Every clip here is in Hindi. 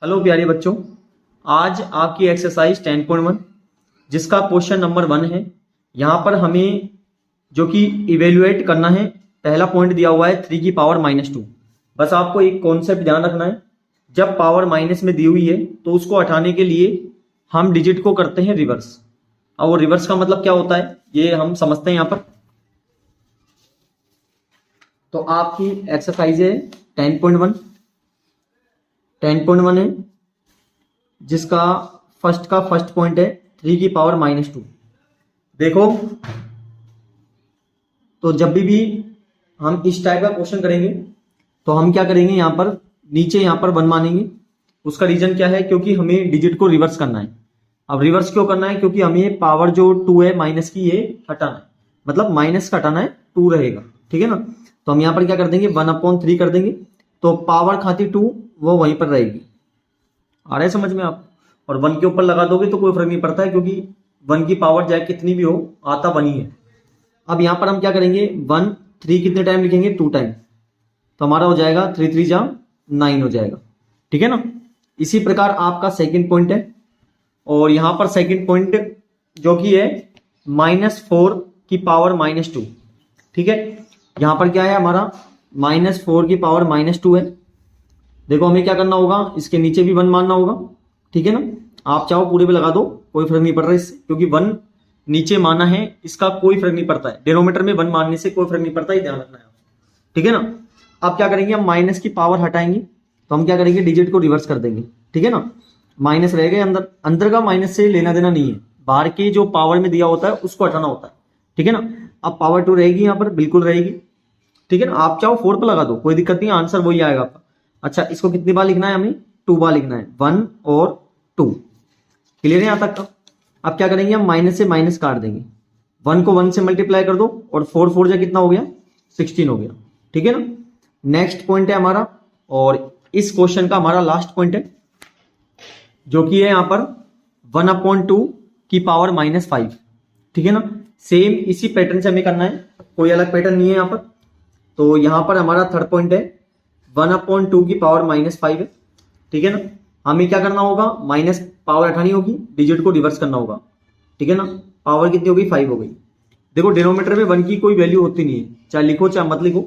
हेलो प्यारे बच्चों, आज आपकी एक्सरसाइज 10.1 जिसका क्वेश्चन नंबर 1 है। यहाँ पर हमें जो कि इवेल्युएट करना है, पहला पॉइंट दिया हुआ है 3 की पावर -2। बस आपको एक कॉन्सेप्ट ध्यान रखना है, जब पावर माइनस में दी हुई है तो उसको हटाने के लिए हम डिजिट को करते हैं रिवर्स। और वो रिवर्स का मतलब क्या होता है ये हम समझते हैं यहाँ पर। तो आपकी एक्सरसाइज है 10.1 है जिसका फर्स्ट पॉइंट है 3 की पावर -2। देखो, तो जब भी हम इस टाइप का क्वेश्चन करेंगे तो हम क्या करेंगे, यहाँ पर नीचे यहाँ पर 1 मानेंगे। उसका रीजन क्या है, क्योंकि हमें डिजिट को रिवर्स करना है। अब रिवर्स क्यों करना है, क्योंकि हमें पावर जो 2 है माइनस की, ये हटाना है, मतलब माइनस का हटाना है, 2 रहेगा, ठीक है ना। तो हम यहाँ पर क्या कर देंगे, 1/3 कर देंगे, तो पावर खाती 2 वो वहीं पर रहेगी। आ रहा है समझ में आप। और 1 के ऊपर लगा दोगे तो कोई फर्क नहीं पड़ता है, क्योंकि 1 की पावर चाहे कितनी भी हो आता 1 ही है। अब यहां पर हम क्या करेंगे, 1 3 कितने टाइम लिखेंगे, 2 टाइम, तो हमारा हो जाएगा 3 3 जा 9 हो जाएगा, ठीक है ना। इसी प्रकार आपका सेकंड पॉइंट है, और यहां पर सेकंड पॉइंट जो कि है -4 की पावर -2, ठीक है। यहां पर क्या है हमारा, -4 की पावर -2 है। देखो हमें क्या करना होगा, इसके नीचे भी 1 मानना होगा, ठीक है ना। आप चाहो पूरे पे लगा दो, कोई फर्क नहीं पड़ रहा इससे, क्योंकि 1 नीचे माना है, इसका कोई फर्क नहीं पड़ता है। डिनोमीटर में 1 मानने से कोई फर्क नहीं पड़ता है, ध्यान रखना है, ठीक है ना। अब क्या करेंगे, हम माइनस की पावर हटाएंगे, तो हम क्या करेंगे, डिजिट को रिवर्स कर देंगे, ठीक है ना। माइनस रहेगा अंदर, अंदर का माइनस से लेना देना नहीं है, बाहर के जो पावर में दिया होता है उसको हटाना होता है, ठीक है ना। अब पावर 2 रहेगी यहाँ पर, बिल्कुल रहेगी, ठीक है ना। आप चाहो 4 पर लगा दो, कोई दिक्कत नहीं, आंसर वही आएगा आपका। अच्छा, इसको कितनी बार लिखना है, हमें 2 बार लिखना है, 1 और 2। क्लियर है यहां तक का। अब क्या करेंगे, हम माइनस से माइनस काट देंगे, 1 को 1 से मल्टीप्लाई कर दो, और 4 4 जा कितना हो गया, 16 हो गया, ठीक है ना। नेक्स्ट पॉइंट है हमारा, और इस क्वेश्चन का हमारा लास्ट पॉइंट है, जो कि है यहां पर 1/2 की पावर -5, ठीक है ना। सेम इसी पैटर्न से हमें करना है, कोई अलग पैटर्न नहीं है यहां पर। तो यहां पर हमारा थर्ड पॉइंट है 1/2 की पावर -5 है, ठीक है ना। हमें क्या करना होगा, माइनस पावर हटानी होगी, डिजिट को रिवर्स करना होगा, ठीक है ना। पावर कितनी होगी, 5 हो गई। देखो डिनोमीटर में 1 की कोई वैल्यू होती नहीं है, चाहे लिखो चाहे मत लिखो।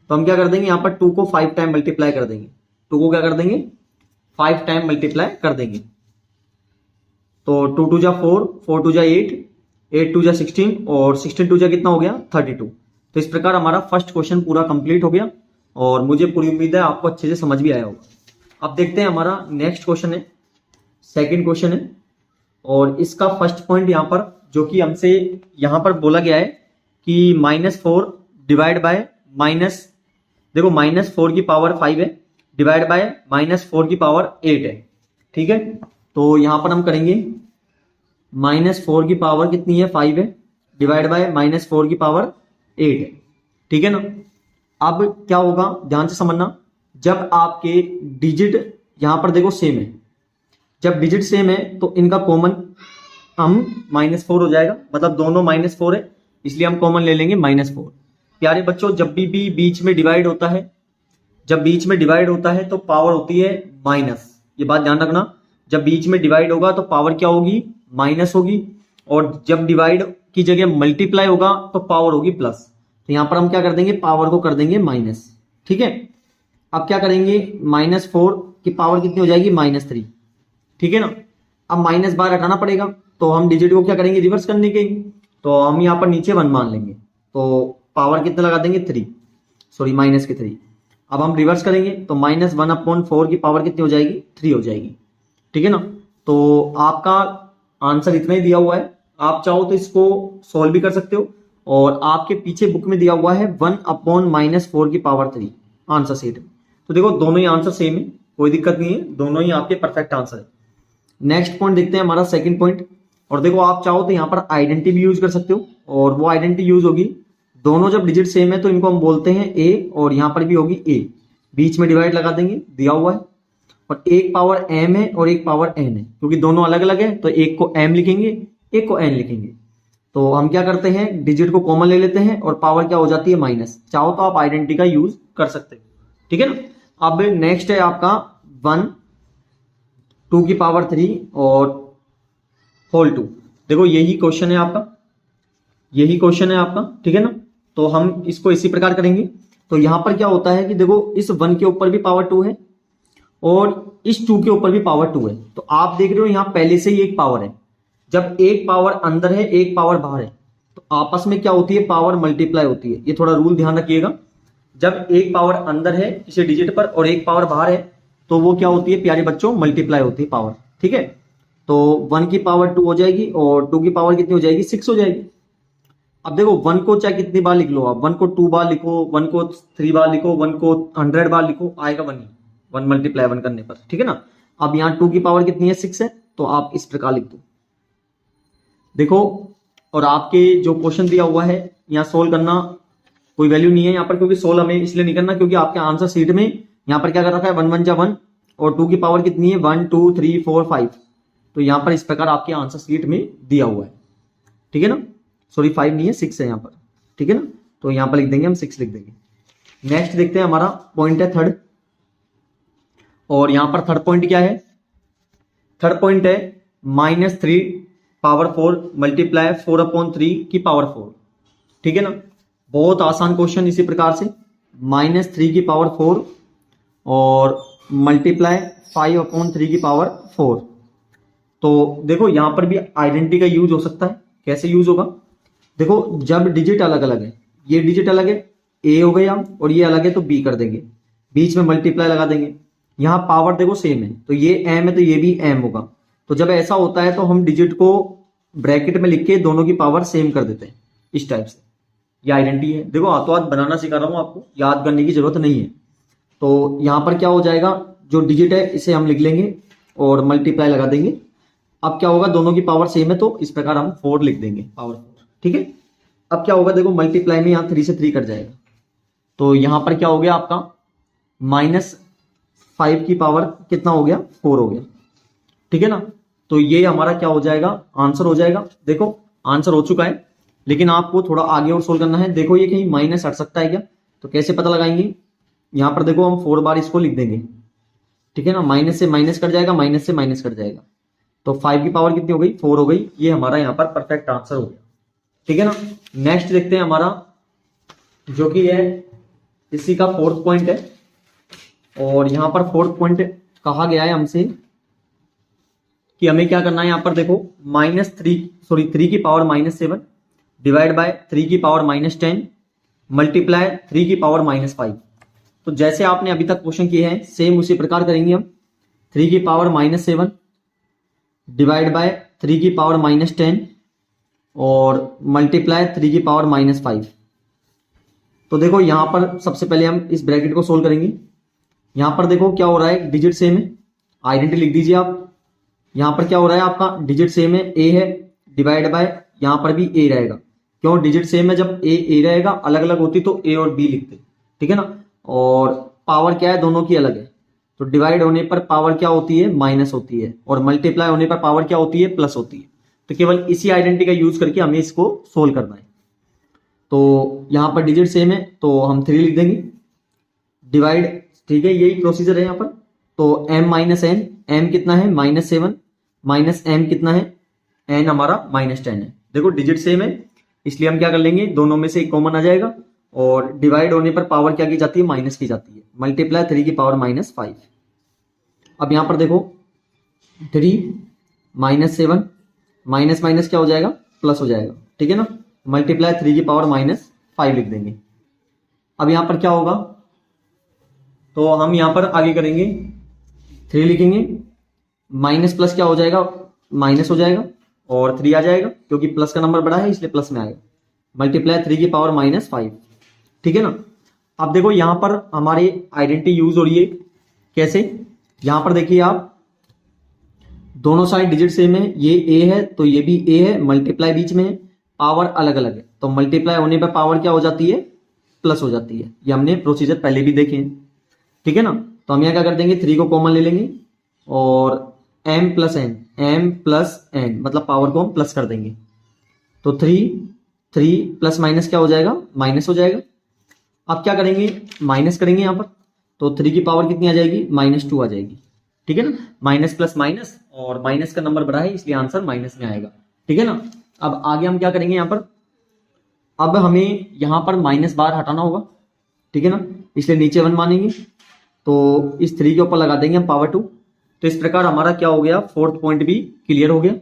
तो हम क्या कर देंगे, यहाँ पर 2 को 5 टाइम मल्टीप्लाई कर देंगे, 2 को क्या कर देंगे, 5 टाइम मल्टीप्लाई कर देंगे। तो 2 2 जा 4, 4 2 जा 8, 8 2 जा 16, और 16 2 जा कितना हो गया, 32। तो इस प्रकार हमारा फर्स्ट क्वेश्चन पूरा कंप्लीट हो गया, और मुझे पूरी उम्मीद है आपको अच्छे से समझ भी आया होगा। अब देखते हैं हमारा नेक्स्ट क्वेश्चन है, सेकंड क्वेश्चन है, और इसका फर्स्ट पॉइंट यहाँ पर जो कि हमसे यहाँ पर बोला गया है कि -4 डिवाइड बाय माइनस, देखो -4 की पावर 5 है, डिवाइड बाय -4 की पावर 8 है, ठीक है। तो यहां पर हम करेंगे, -4 की पावर कितनी है, 5 है, डिवाइड बाय -4 की पावर 8 है, ठीक है ना। अब क्या होगा, ध्यान से समझना, जब आपके डिजिट यहां पर देखो सेम है, जब डिजिट सेम है तो इनका कॉमन हम -4 हो जाएगा, मतलब दोनों -4 है, इसलिए हम कॉमन ले लेंगे -4। प्यारे बच्चों, जब भी बीच में डिवाइड होता है, जब बीच में डिवाइड होता है तो पावर होती है माइनस, ये बात ध्यान रखना। जब बीच में डिवाइड होगा तो पावर क्या होगी, माइनस होगी, और जब डिवाइड की जगह मल्टीप्लाई होगा तो पावर होगी प्लस। तो यहां पर हम क्या कर देंगे, पावर को कर देंगे माइनस, ठीक है। अब क्या करेंगे, -4 की पावर कितनी हो जाएगी, -3, ठीक है ना। अब माइनस बार हटाना पड़ेगा, तो हम डिजिट को क्या करेंगे, रिवर्स करने के, तो हम यहाँ पर नीचे 1 मान लेंगे, तो पावर कितने लगा देंगे, 3, सॉरी माइनस के 3। अब हम रिवर्स करेंगे तो -1/4 की पावर कितनी हो जाएगी, 3 हो जाएगी, ठीक है ना। तो आपका आंसर इतना ही दिया हुआ है, आप चाहो तो इसको सॉल्व भी कर सकते हो, और आपके पीछे बुक में दिया हुआ है 1/-4 की पावर 3 आंसर सीट। तो देखो दोनों ही आंसर सेम है, कोई दिक्कत नहीं है, दोनों ही आपके परफेक्ट आंसर है। नेक्स्ट पॉइंट देखते हैं हमारा सेकंड पॉइंट, और देखो आप चाहो तो यहाँ पर आइडेंटिटी भी यूज कर सकते हो, और वो आइडेंटिटी यूज होगी, दोनों जब डिजिट सेम है तो इनको हम बोलते हैं ए, और यहाँ पर भी होगी ए, बीच में डिवाइड लगा देंगे, दिया हुआ है, और एक पावर m है और एक पावर n है, क्योंकि दोनों अलग अलग है तो एक को m लिखेंगे, एक को n लिखेंगे। तो हम क्या करते हैं, डिजिट को कॉमन ले लेते हैं, और पावर क्या हो जाती है, माइनस। चाहो तो आप आइडेंटिटी का यूज कर सकते हो, ठीक है ना। अब नेक्स्ट है आपका 1 2 की पावर 3 और होल 2। देखो यही क्वेश्चन है आपका, यही क्वेश्चन है आपका, ठीक है ना। तो हम इसको इसी प्रकार करेंगे। तो यहां पर क्या होता है कि देखो इस 1 के ऊपर भी पावर 2 है और इस 2 के ऊपर भी पावर 2 है। तो आप देख रहे हो यहां पहले से ही एक पावर है। जब एक पावर अंदर है एक पावर बाहर है तो आपस में क्या होती है, पावर मल्टीप्लाई होती है। ये थोड़ा रूल ध्यान रखिएगा। जब एक पावर अंदर है किसी डिजिट पर और एक पावर बाहर है तो वो क्या होती है प्यारे बच्चों, मल्टीप्लाई होती है पावर, ठीक है। तो 1 की पावर 2 हो जाएगी और 2 की पावर कितनी हो जाएगी, 6 हो जाएगी। अब देखो 1 को चाहे कितनी बार लिख लो आप, 1 को 2 बार लिखो, 1 को 3 बार लिखो, 1 को 100 बार लिखो, आएगा 1 ही, 1 मल्टीप्लाई 1 करने पर, ठीक है ना। अब यहाँ 2 की पावर कितनी है, 6 है, तो आप इस प्रकार लिख दो। देखो और आपके जो क्वेश्चन दिया हुआ है यहाँ सोल्व करना कोई वैल्यू नहीं है यहाँ पर, क्योंकि सोल्व हमें इसलिए नहीं करना क्योंकि आपके आंसर शीट में यहाँ पर क्या कर रखा है 1 1 जा 1 और 2 की पावर कितनी है 1 2 3 4 5। तो यहाँ पर इस प्रकार आपके आंसर शीट में दिया हुआ है, ठीक है ना। सॉरी 5 नहीं है 6 है यहाँ पर, ठीक है ना। तो यहाँ पर लिख देंगे हम 6 लिख देंगे। नेक्स्ट देखते हैं, हमारा पॉइंट है थर्ड। और यहाँ पर थर्ड पॉइंट क्या है, थर्ड पॉइंट है -3 पावर 4 मल्टीप्लाई 4/3 की पावर 4, ठीक है ना। बहुत आसान क्वेश्चन इसी प्रकार से, -3 की पावर 4 और मल्टीप्लाई 5/3 की पावर 4। तो देखो यहां पर भी आइडेंटिटी का यूज हो सकता है। कैसे यूज होगा, देखो जब डिजिट अलग अलग है, ये डिजिट अलग है ए हो गया और ये अलग है तो बी कर देंगे, बीच में मल्टीप्लाई लगा देंगे। यहां पावर देखो सेम है तो ये एम है तो ये भी एम होगा। तो जब ऐसा होता है तो हम डिजिट को ब्रैकेट में लिख के दोनों की पावर सेम कर देते हैं इस टाइप से। ये आइडेंटिटी है। देखो हाथों हाथ बनाना सिखा रहा हूं आपको, याद करने की जरूरत नहीं है। तो यहां पर क्या हो जाएगा, जो डिजिट है इसे हम लिख लेंगे और मल्टीप्लाई लगा देंगे। अब क्या होगा, दोनों की पावर सेम है तो इस प्रकार हम 4 लिख देंगे, पावर 4, ठीक है। अब क्या होगा, देखो मल्टीप्लाई में यहाँ 3 से 3 कट जाएगा तो यहां पर क्या हो गया आपका -5 की पावर कितना हो गया 4 हो गया, ठीक है ना। तो ये हमारा क्या हो जाएगा, आंसर हो जाएगा। देखो आंसर हो चुका है लेकिन आपको थोड़ा आगे और सोल्व करना है। देखो ये कहीं माइनस हट सकता है क्या, तो कैसे पता लगाएंगे, यहां पर देखो हम 4 बार इसको लिख देंगे, ठीक है ना। माइनस से माइनस कट जाएगा, माइनस से माइनस कट जाएगा तो 5 की पावर कितनी हो गई 4 हो गई। ये हमारा यहाँ पर परफेक्ट आंसर हो गया, ठीक है ना। नेक्स्ट देखते हैं हमारा जो कि है इसी का 4th पॉइंट है। और यहां पर 4th पॉइंट कहा गया है हमसे कि हमें क्या करना है, यहां पर देखो -3 की पावर -7 डिवाइड बाय 3 की पावर -10 मल्टीप्लाई 3 की पावर -5। तो जैसे आपने अभी तक क्वेश्चन किए हैं सेम उसी प्रकार करेंगे हम। 3 की पावर -7 डिवाइड बाय 3 की पावर -10 और मल्टीप्लाई 3 की पावर -5। तो देखो यहां पर सबसे पहले हम इस ब्रैकेट को सोल्व करेंगे। यहां पर देखो क्या हो रहा है, डिजिट सेम है, आइडेंटिटी लिख दीजिए आप। यहां पर क्या हो रहा है आपका, डिजिट सेम है, ए है डिवाइड बाय यहां पर भी ए रहेगा। क्यों, डिजिट सेम है, जब ए रहेगा अलग अलग होती तो ए और बी लिखते, ठीक है ना। और पावर क्या है, दोनों की अलग है तो डिवाइड होने पर पावर क्या होती है, माइनस होती है, और मल्टीप्लाई होने पर पावर क्या होती है, प्लस होती है। तो केवल इसी आइडेंटिटी का यूज करके हमें इसको सोल्व करना है। तो यहां पर डिजिट सेम है तो हम 3 लिख देंगे डिवाइड, ठीक है, यही प्रोसीजर है यहां पर। तो m माइनस एन, एम कितना है -7 माइनस एम कितना है, एन हमारा -10 है। देखो डिजिट सेम है इसलिए हम क्या कर लेंगे, दोनों में से एक कॉमन आ जाएगा और डिवाइड होने पर पावर क्या की जाती है, माइनस की जाती है, मल्टीप्लाई 3 की पावर -5। अब यहां पर देखो 3 -7 माइनस माइनस क्या हो जाएगा, प्लस हो जाएगा, ठीक है ना। मल्टीप्लाई 3 की पावर -5 लिख देंगे। अब यहां पर क्या होगा, तो हम यहां पर आगे करेंगे 3 लिखेंगे, माइनस प्लस क्या हो जाएगा, माइनस हो जाएगा और 3 आ जाएगा क्योंकि प्लस का नंबर बड़ा है इसलिए प्लस में आएगा, मल्टीप्लाई 3 की पावर -5, ठीक है ना। अब देखो यहां पर हमारी आइडेंटिटी यूज हो रही है, कैसे, यहां पर देखिए आप दोनों साइड डिजिट सेम है, ये ए है तो ये भी ए है, मल्टीप्लाई बीच में है, पावर अलग अलग है तो मल्टीप्लाई होने पर पावर क्या हो जाती है, प्लस हो जाती है। ये हमने प्रोसीजर पहले भी देखे हैं, ठीक है ना। तो हम यहां क्या कर देंगे, 3 को कॉमन ले लेंगे और m प्लस एन मतलब पावर को हम प्लस कर देंगे तो 3 प्लस माइनस क्या हो जाएगा, माइनस हो जाएगा। अब क्या करेंगे, माइनस करेंगे यहां पर तो 3 की पावर कितनी आ जाएगी, -2 आ जाएगी, ठीक है ना, माइनस प्लस माइनस, और माइनस का नंबर बड़ा है इसलिए आंसर माइनस में आएगा। ठीक है ना, अब आगे हम क्या करेंगे यहाँ पर, अब हमें यहाँ पर माइनस बार हटाना होगा। ठीक है ना, इसलिए नीचे 1 मानेंगे, तो इस 3 के ऊपर लगा देंगे हम पावर 2। तो इस प्रकार हमारा क्या हो गया, फोर्थ पॉइंट भी क्लियर हो गया।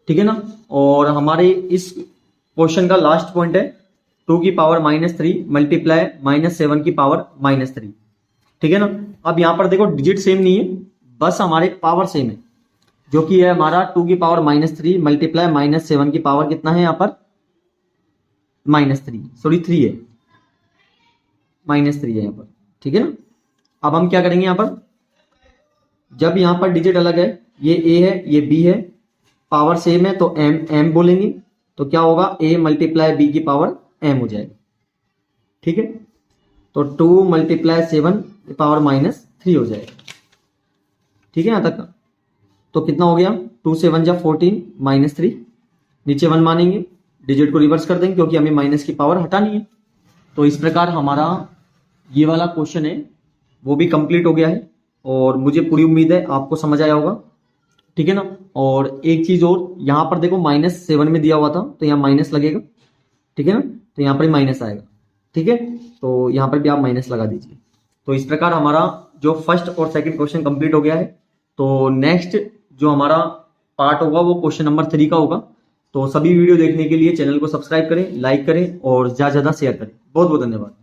ठीक है ना, और हमारे इस क्वेश्चन का लास्ट पॉइंट है 2 की पावर -3 मल्टीप्लाई -7 की पावर -3। ठीक है ना, अब यहां पर देखो डिजिट सेम नहीं है, बस हमारे पावर सेम है, जो कि है हमारा 2 की पावर -3 मल्टीप्लाई -7 की पावर कितना है यहाँ पर, -3, सॉरी 3 है, -3 है यहाँ पर। ठीक है ना, अब हम क्या करेंगे यहाँ पर, जब यहाँ पर डिजिट अलग है, ये a है ये b है, पावर सेम है तो m बोलेंगे, तो क्या होगा a मल्टीप्लाई b की पावर m हो जाएगी। ठीक है, तो 2 मल्टीप्लाई 7 पावर -3 हो जाएगा। ठीक है, यहां तक तो कितना हो गया, 2 से 1 जा 14 -3, नीचे 1 मानेंगे, डिजिट को रिवर्स कर देंगे क्योंकि हमें माइनस की पावर हटानी है। तो इस प्रकार हमारा ये वाला क्वेश्चन है वो भी कंप्लीट हो गया है, और मुझे पूरी उम्मीद है आपको समझ आया होगा। ठीक है ना, और एक चीज और, यहां पर देखो -7 में दिया हुआ था तो यहाँ माइनस लगेगा। ठीक है ना, तो यहाँ पर ही माइनस आएगा। ठीक है, तो यहाँ पर भी आप माइनस लगा दीजिए। तो इस प्रकार हमारा जो फर्स्ट और सेकंड क्वेश्चन कंप्लीट हो गया है। तो नेक्स्ट जो हमारा पार्ट होगा वो क्वेश्चन नंबर 3 का होगा। तो सभी वीडियो देखने के लिए चैनल को सब्सक्राइब करें, लाइक करें और ज्यादा से ज्यादा शेयर करें। बहुत बहुत धन्यवाद।